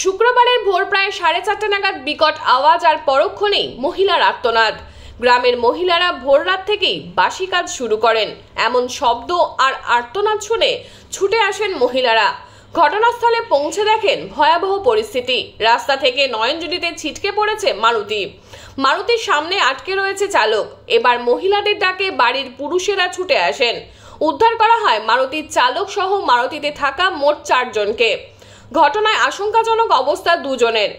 শুক্রবারের ভোর প্রায় 4:30 নাগাদ বিকট আওয়াজ আর পরক্ষণেই মহিলার আর্তনাদ। গ্রামের মহিলারা ভোর রাত থেকেই বাসি কাজ শুরু করেন। এমন শব্দ আর আর্তনাদ শুনে ছুটে আসেন মহিলারা। ঘটনাস্থলে পৌঁছে দেখেন ভয়াবহ পরিস্থিতি। রাস্তা থেকে নয়নজলিতে ছিটকে পড়েছে মারুতির সামনে আটকে রয়েছে চালক। এবার মহিলাদের ডাকে বাড়ির পুরুষেরা ছুটে আসেন। উদ্ধার করা হয় মারুতির চালক সহ মারুতিতে থাকা মোট 4 জনকে। ঘটনায় আশঙ্কাজনক অবস্থা দুজনের।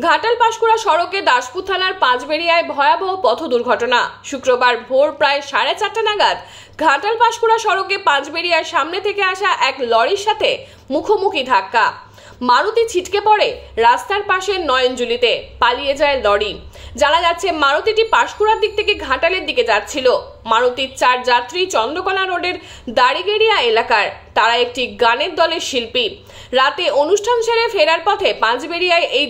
ঘাটাল পাঁশকুড়া সড়কে দাসপুর থানার পাঁচবেড়িয়ায় ভয়াবহ পথ দুর্ঘটনা। শুক্রবার ভোর প্রায় 4:30 নাগাদ ঘাটাল পাঁশকুড়া সড়কে পাঁচবেড়িয়ার সামনে থেকে আসা এক লরির সাথে মুখোমুখি ধাক্কা। মারুতি ছিটকে পড়ে রাস্তার পাশে নয়নজলিতে। পালিয়ে যায় লরি। জানা যাচ্ছে মারুতিটি পাঁশকুড়ার দিক থেকে ঘাটালের দিকে যাচ্ছিল। মারুতির 4 যাত্রী চন্দ্রকোনা রোডের দাড়িগেড়িয়া এলাকার। তারা একটি গানের দলের শিল্পী। রাতে অনুষ্ঠান সেরে ফেরার পথে পাঁচবেড়িয়ায় এই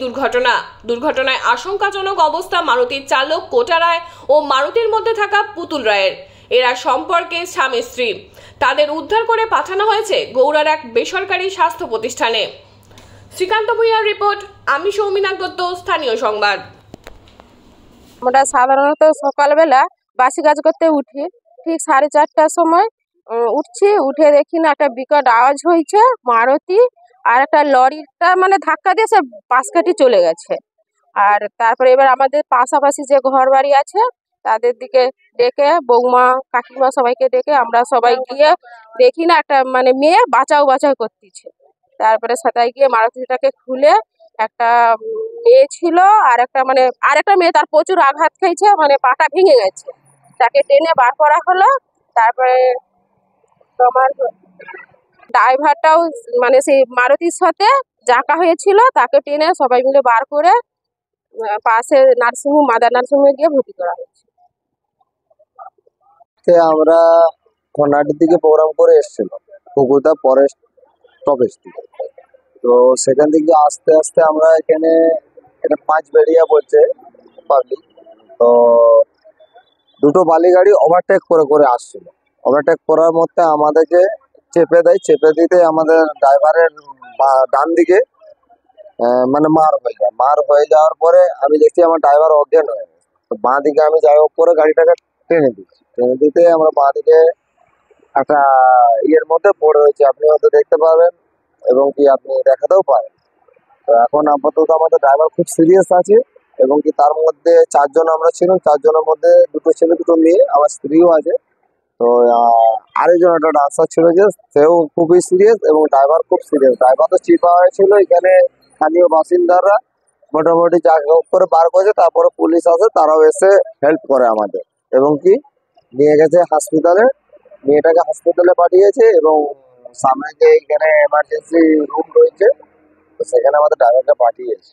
দুর্ঘটনায় আশঙ্কাজনক অবস্থা মারুতির চালক কোটা রায় ও মারুতির মধ্যে থাকা পুতুল রায়ের। এরা সম্পর্কে স্বামী স্ত্রী। তাদের উদ্ধার করে পাঠানো হয়েছে গৌড়ার এক বেসরকারি স্বাস্থ্য প্রতিষ্ঠানে। শ্রীকান্ত ভূঁইয়ার রিপোর্ট, আমি সৌমিনাথ দত্ত, স্থানীয় সংবাদ। আমরা সাধারণত সকালবেলা বাসি কাজ করতে উঠি, ঠিক 4:30টার সময় উঠছি। উঠে দেখি না একটা বিকট আওয়াজ হয়েছে। মারুতি আর একটা লরিটা মানে ধাক্কা দিয়ে সে পাশ কাটি চলে গেছে। আর তারপরে এবার আমাদের পাশাপাশি যে ঘর বাড়ি আছে তাদের দিকে ডেকে, বৌমা কাকিমা সবাইকে ডেকে আমরা সবাই গিয়ে দেখি না একটা মানে মেয়ে বাঁচাও করতেছে। তারপরে সেটাই গিয়ে মারুতিটাকে খুলে একটা মেয়ে ছিল, আর একটা মেয়ে তার প্রচুর আঘাত খেয়েছে, মানে পাটা ভেঙে গেছে। তাকে টেনে বার করা হলো। তারপরে তোমার ড্রাইভারটাও মানে সেই মারুতির সাথে জাঁকা হয়েছিল, তাকে টেনে সবাই মিলে বার করে পাশে নার্সিংহোম, মাদার নার্সিংহোমে গিয়ে ভর্তি করা হয়েছে। আমরা কর্ণাটকের দিকে প্রোগ্রাম করে এসেছিলাম কুকুরদা ফরেস্ট টপেজ থেকে। তো সেখান থেকে আস্তে আস্তে আমরা এখানে এটা পাঁচবেড়িয়া বলছে পাবলিক। তো দুটো বালি গাড়ি ওভারটেক করে আসছিল। ওভারটেক করার মধ্যে আমাদেরকে চেপে দেয়। চেপে দিতে আমাদের ড্রাইভারের ডান দিকে মানে মার হয়ে যাওয়ার পরে আমি দেখছি আমার ড্রাইভার অজ্ঞান হয়ে গেছে। তো বাঁ দিকে আমি যাই হোক করে গাড়িটাকে টেনে দিতে আমরা বাঁ দিকে একটা ইয়ের মধ্যে পড়ে রয়েছে, আপনি হয়তো দেখতে পাবেন এবং কি আপনি দেখাতেও পারেন। তো এখন আপাতত আমাদের ড্রাইভার খুব সিরিয়াস আছে এবং কি তার মধ্যে 4 জন আমরা ছিলাম। 4 জনের মধ্যে 2 ছেলে 2 মেয়ে, আমার স্ত্রীও আছে। তো আরেকজন একটা ডান্সার ছিল যে সেও খুবই সিরিয়াস এবং ড্রাইভার খুব সিরিয়াস। ড্রাইভার তো চিপা হয়েছিল। এখানে স্থানীয় বাসিন্দারা মোটামুটি যা করে বার করেছে। তারপরে পুলিশ আসে, তারাও এসে হেল্প করে আমাদের এবং কি নিয়ে গেছে হাসপাতালে। মেয়েটাকে হাসপাতালে পাঠিয়েছে এবং সামনে যে এখানে এমার্জেন্সি রুম রয়েছে তো সেখানে আমাদের ড্রাইভারকে পাঠিয়েছে।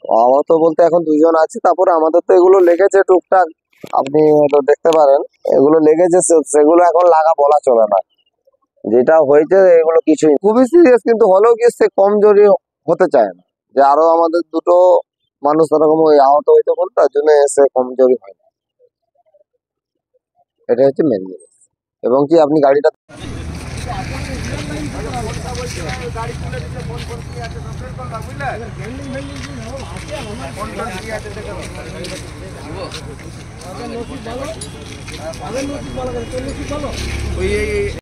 আহত বলতে এখন 2 জন আছে। তারপরে আমাদের তো এগুলো লেগেছে টুকটাক, আপনি দেখতে পারেন এগুলো লেগেছে, সেগুলো এখন লাগা বলা চলে না। যেটা হয়েছে এগুলো কিছুই খুবই সিরিয়াস, কিন্তু হলেও কি সে কমজোরি হতে চায় না যে আরো আমাদের 2টো মানুষ এরকম আহত হয়েছে বলে তার জন্য এসে কমজোরি হয় না। এটা হচ্ছে মেন জিনিস। এবং কি আপনি গাড়িটা